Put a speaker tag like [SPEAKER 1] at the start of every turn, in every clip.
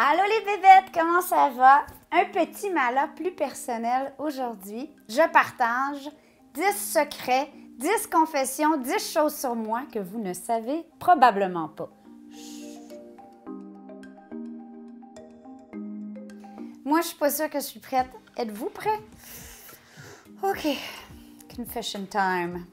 [SPEAKER 1] Allô les bébêtes, comment ça va? Un petit mala plus personnel aujourd'hui. Je partage 10 secrets, 10 confessions, 10 choses sur moi que vous ne savez probablement pas. Moi, je suis pas sûre que je suis prête. Êtes-vous prêts? OK. Confession time.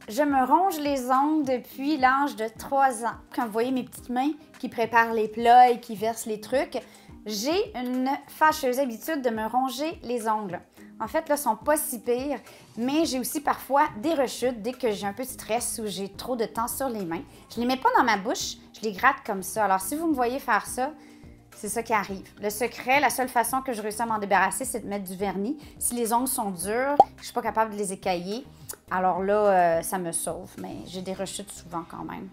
[SPEAKER 1] Je me ronge les ongles depuis l'âge de 3 ans. Quand vous voyez mes petites mains qui préparent les plats et qui versent les trucs, j'ai une fâcheuse habitude de me ronger les ongles. En fait, là, ils sont pas si pires, mais j'ai aussi parfois des rechutes dès que j'ai un peu de stress ou j'ai trop de temps sur les mains. Je les mets pas dans ma bouche, je les gratte comme ça. Alors, si vous me voyez faire ça, c'est ça qui arrive. Le secret, la seule façon que je réussis à m'en débarrasser, c'est de mettre du vernis. Si les ongles sont durs, je suis pas capable de les écailler. Alors là, ça me sauve, mais j'ai des rechutes souvent quand même.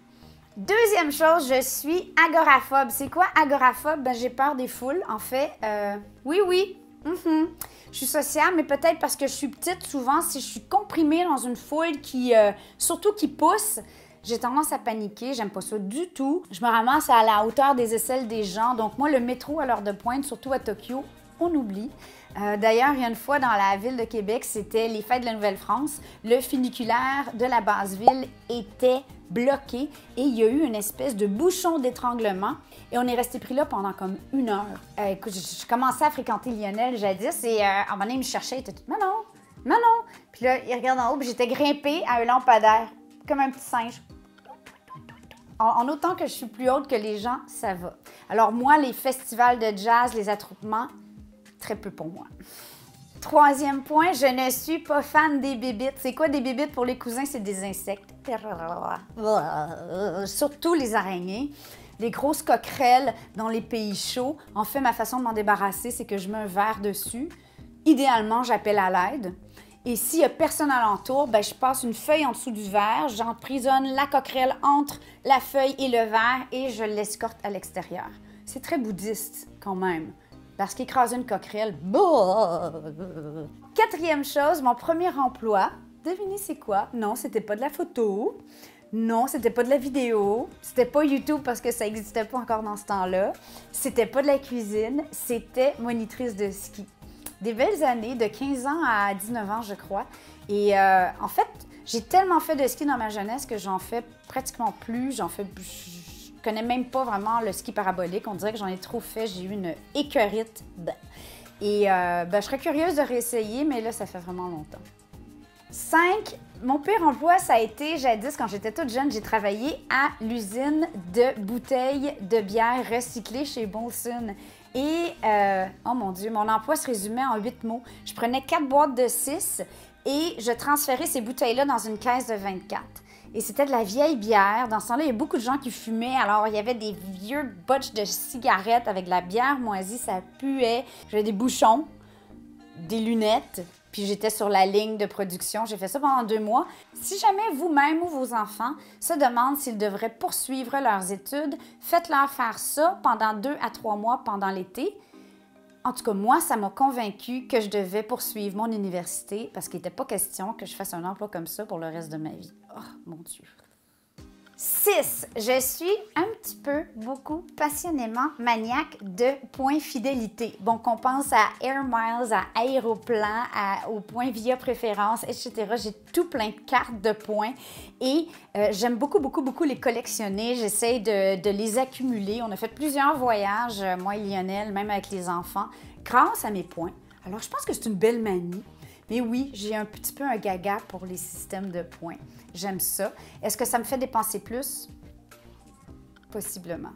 [SPEAKER 1] Deuxième chose, je suis agoraphobe. C'est quoi agoraphobe? Ben, j'ai peur des foules, en fait. Oui. Je suis sociable, mais peut-être parce que je suis petite, souvent, si je suis comprimée dans une foule qui, surtout qui pousse, j'ai tendance à paniquer, j'aime pas ça du tout. Je me ramasse à la hauteur des aisselles des gens. Donc moi, le métro à l'heure de pointe, surtout à Tokyo, on oublie. D'ailleurs, il y a une fois dans la ville de Québec, c'était les fêtes de la Nouvelle-France. Le funiculaire de la basse-ville était bloqué et il y a eu une espèce de bouchon d'étranglement. Et on est resté pris là pendant comme 1 heure. Écoute, je commençais à fréquenter Lionel jadis et à un moment donné, il me cherchait, il était tout « Manon! » Puis là, il regarde en haut, puis j'étais grimpée à un lampadaire, comme un petit singe. En autant que je suis plus haute que les gens, ça va. Alors moi, les festivals de jazz, les attroupements, très peu pour moi. Troisième point, je ne suis pas fan des bébites. C'est quoi des bébites pour les cousins? C'est des insectes. Surtout les araignées. Les grosses coquerelles dans les pays chauds. En fait, ma façon de m'en débarrasser, c'est que je mets un verre dessus. Idéalement, j'appelle à l'aide. Et s'il n'y a personne alentour, ben, je passe une feuille en dessous du verre, j'emprisonne la coquerelle entre la feuille et le verre et je l'escorte à l'extérieur. C'est très bouddhiste quand même, parce qu'écraser une coquerelle... Quatrième chose, mon premier emploi, devinez c'est quoi? Non, c'était pas de la photo. Non, c'était pas de la vidéo. C'était pas YouTube parce que ça n'existait pas encore dans ce temps-là. C'était pas de la cuisine, c'était monitrice de ski. Des belles années, de 15 ans à 19 ans, je crois. Et en fait, j'ai tellement fait de ski dans ma jeunesse que j'en fais pratiquement plus. Je connais même pas vraiment le ski parabolique. On dirait que j'en ai trop fait. J'ai eu une écœurite. Et je serais curieuse de réessayer, mais là, ça fait vraiment longtemps. 5. Mon pire emploi, ça a été jadis, quand j'étais toute jeune, j'ai travaillé à l'usine de bouteilles de bière recyclées chez Molson. Et, oh mon Dieu, mon emploi se résumait en 8 mots. Je prenais 4 boîtes de 6 et je transférais ces bouteilles-là dans une caisse de 24. Et c'était de la vieille bière. Dans ce temps-là, il y a beaucoup de gens qui fumaient. Alors, il y avait des vieux botches de cigarettes avec de la bière moisie, ça puait. J'avais des bouchons, des lunettes. Puis j'étais sur la ligne de production. J'ai fait ça pendant 2 mois. Si jamais vous-même ou vos enfants se demandent s'ils devraient poursuivre leurs études, faites-leur faire ça pendant 2 à 3 mois pendant l'été. En tout cas, moi, ça m'a convaincue que je devais poursuivre mon université parce qu'il n'était pas question que je fasse un emploi comme ça pour le reste de ma vie. Oh, mon Dieu! 6. Je suis un petit peu, beaucoup, passionnément maniaque de points fidélité. Bon, qu'on pense à Air Miles, à Aéroplan, aux points Via Préférence, etc. J'ai tout plein de cartes de points et j'aime beaucoup les collectionner. J'essaie de les accumuler. On a fait plusieurs voyages, moi et Lionel, même avec les enfants, grâce à mes points. Alors, je pense que c'est une belle manie. Mais oui, j'ai un petit peu un gaga pour les systèmes de points. J'aime ça. Est-ce que ça me fait dépenser plus? Possiblement.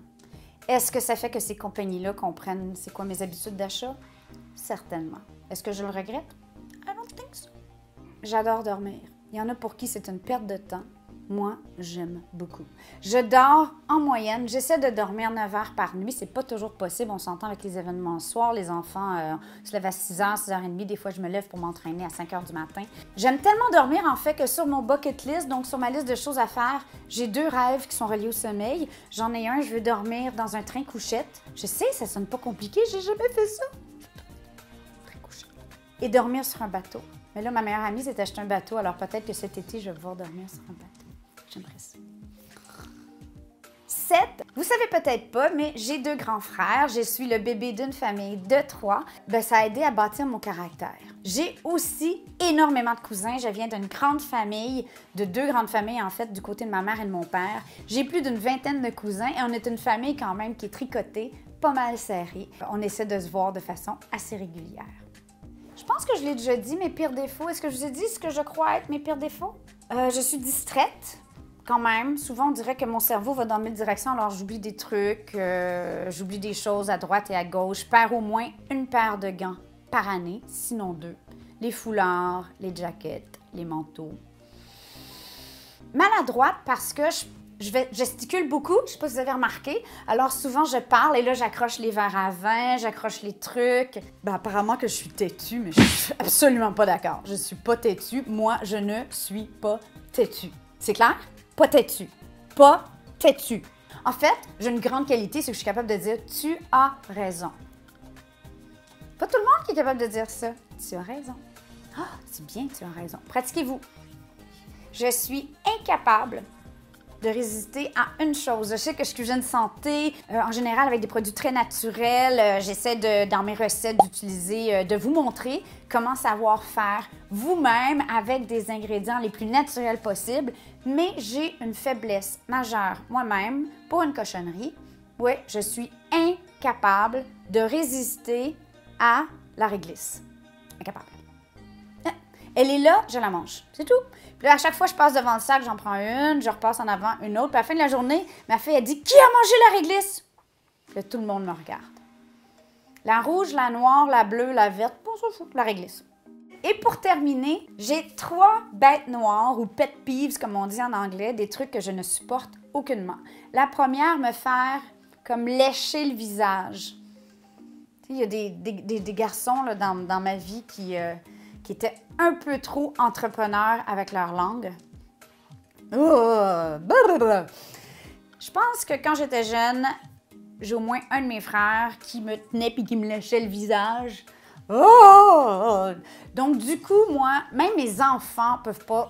[SPEAKER 1] Est-ce que ça fait que ces compagnies-là comprennent c'est quoi mes habitudes d'achat? Certainement. Est-ce que je le regrette? I don't think so. J'adore dormir. Il y en a pour qui c'est une perte de temps. Moi, j'aime beaucoup. Je dors en moyenne. J'essaie de dormir 9 heures par nuit. C'est pas toujours possible. On s'entend avec les événements le soir. Les enfants se lèvent à 6 h, 6 h 30. Des fois, je me lève pour m'entraîner à 5 h du matin. J'aime tellement dormir, en fait, que sur mon bucket list, donc sur ma liste de choses à faire, j'ai 2 rêves qui sont reliés au sommeil. J'en ai un, je veux dormir dans un train couchette. Je sais, ça sonne pas compliqué. J'ai jamais fait ça. Train couchette. Et dormir sur un bateau. Mais là, ma meilleure amie s'est acheté un bateau. Alors peut-être que cet été, je vais pouvoir dormir sur un bateau. J'aimerais ça. 7. Vous savez peut-être pas, mais j'ai 2 grands frères. Je suis le bébé d'une famille de 3. Ben, ça a aidé à bâtir mon caractère. J'ai aussi énormément de cousins. Je viens d'une grande famille, de 2 grandes familles en fait, du côté de ma mère et de mon père. J'ai plus d'une vingtaine de cousins et on est une famille quand même qui est tricotée, pas mal serrée. On essaie de se voir de façon assez régulière. Je pense que je l'ai déjà dit, mes pires défauts. Est-ce que je vous ai dit ce que je crois être mes pires défauts? Je suis distraite. Quand même, souvent on dirait que mon cerveau va dans 1000 directions, alors j'oublie des trucs, j'oublie des choses à droite et à gauche. Je perds au moins une paire de gants par année, sinon 2. Les foulards, les jackets, les manteaux. Maladroite parce que je gesticule beaucoup, je ne sais pas si vous avez remarqué. Alors souvent je parle et là j'accroche les verres à vin, j'accroche les trucs. Ben, apparemment que je suis têtue, mais je suis absolument pas d'accord. Je suis pas têtue, moi je ne suis pas têtue. C'est clair? Pas têtu. Pas têtu. En fait, j'ai une grande qualité, c'est que je suis capable de dire « tu as raison ». Pas tout le monde qui est capable de dire ça. Tu as raison. Ah, c'est bien, tu as raison. Pratiquez-vous. Je suis incapable de résister à une chose. Je sais que je cuisine santé, en général avec des produits très naturels. J'essaie dans mes recettes d'utiliser, de vous montrer comment savoir faire vous-même avec des ingrédients les plus naturels possibles. Mais j'ai une faiblesse majeure moi-même pour une cochonnerie. Oui, je suis incapable de résister à la réglisse. Incapable. Elle est là, je la mange. C'est tout. Puis là, à chaque fois que je passe devant le sac, j'en prends une, je repasse en avant une autre. Puis à la fin de la journée, ma fille, elle dit « Qui a mangé la réglisse? » Puis là, tout le monde me regarde. La rouge, la noire, la bleue, la verte, on s'en fout, la réglisse. Et pour terminer, j'ai 3 bêtes noires ou pet peeves, comme on dit en anglais, des trucs que je ne supporte aucunement. La première, me faire comme lécher le visage. Tu sais, il y a des garçons là, dans ma vie qui étaient un peu trop entrepreneurs avec leur langue. Je pense que quand j'étais jeune, j'ai au moins un de mes frères qui me tenait et qui me léchait le visage. Donc, du coup, moi, même mes enfants peuvent pas...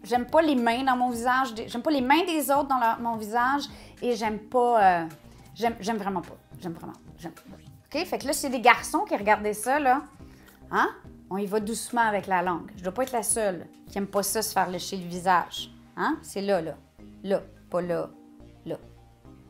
[SPEAKER 1] J'aime pas les mains dans mon visage. J'aime pas les mains des autres dans mon visage. Et j'aime pas... J'aime vraiment pas. J'aime pas. OK? Fait que là, s'il y a des garçons qui regardaient ça, là, hein? On y va doucement avec la langue. Je dois pas être la seule qui aime pas ça, se faire lécher le visage. Hein? C'est là. Là, pas là. Là.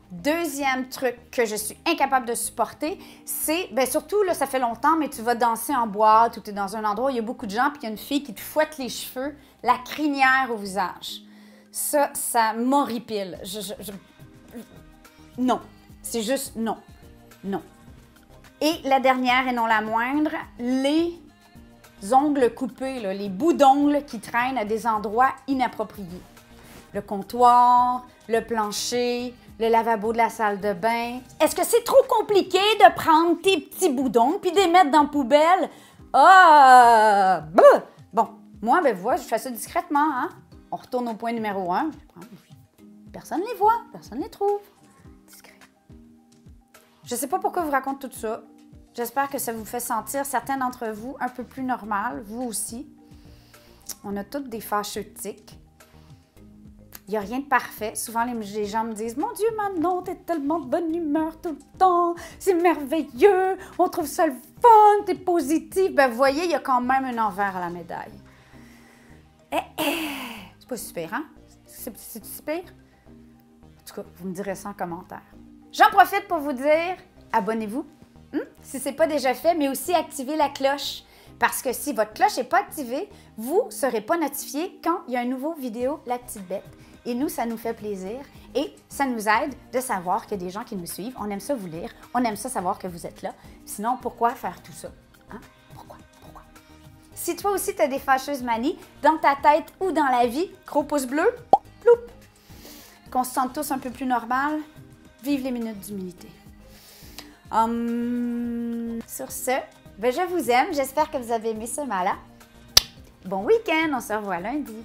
[SPEAKER 1] Deuxième truc que je suis incapable de supporter, c'est, bien surtout, là, ça fait longtemps, mais tu vas danser en boîte ou tu es dans un endroit où il y a beaucoup de gens, puis il y a une fille qui te fouette les cheveux, la crinière au visage. Ça m'horripile. Non. C'est juste non. Non. Et la dernière et non la moindre, les ongles coupés, là, les bouts d'ongles qui traînent à des endroits inappropriés. Le comptoir, le plancher, le lavabo de la salle de bain. Est-ce que c'est trop compliqué de prendre tes petits bouts d'ongles puis de les mettre dans la poubelle? Bon, moi, ben voilà, je fais ça discrètement, hein? On retourne au point numéro 1. Personne ne les voit, personne ne les trouve. Discret. Je sais pas pourquoi je vous raconte tout ça. J'espère que ça vous fait sentir, certains d'entre vous, un peu plus normal, vous aussi. On a toutes des fâcheux tics. Il n'y a rien de parfait. Souvent, les gens me disent « Mon Dieu, Manon, t'es tellement de bonne humeur tout le temps. C'est merveilleux. On trouve ça le fun. T'es positive. » Ben, vous voyez, il y a quand même un envers à la médaille. C'est pas super, hein? C'est super? En tout cas, vous me direz ça en commentaire. J'en profite pour vous dire, abonnez-vous. Si ce n'est pas déjà fait, mais aussi activez la cloche. Parce que si votre cloche n'est pas activée, vous ne serez pas notifié quand il y a un nouveau vidéo La Petite Bête. Et nous, ça nous fait plaisir et ça nous aide de savoir qu'il y a des gens qui nous suivent. On aime ça vous lire, on aime ça savoir que vous êtes là. Sinon, pourquoi faire tout ça? Hein? Pourquoi? Si toi aussi, tu as des fâcheuses manies, dans ta tête ou dans la vie, gros pouce bleu, ploup! Qu'on se sente tous un peu plus normal, vive les minutes d'humilité. Sur ce, ben je vous aime. J'espère que vous avez aimé ce mal-là. Bon week-end, on se revoit lundi.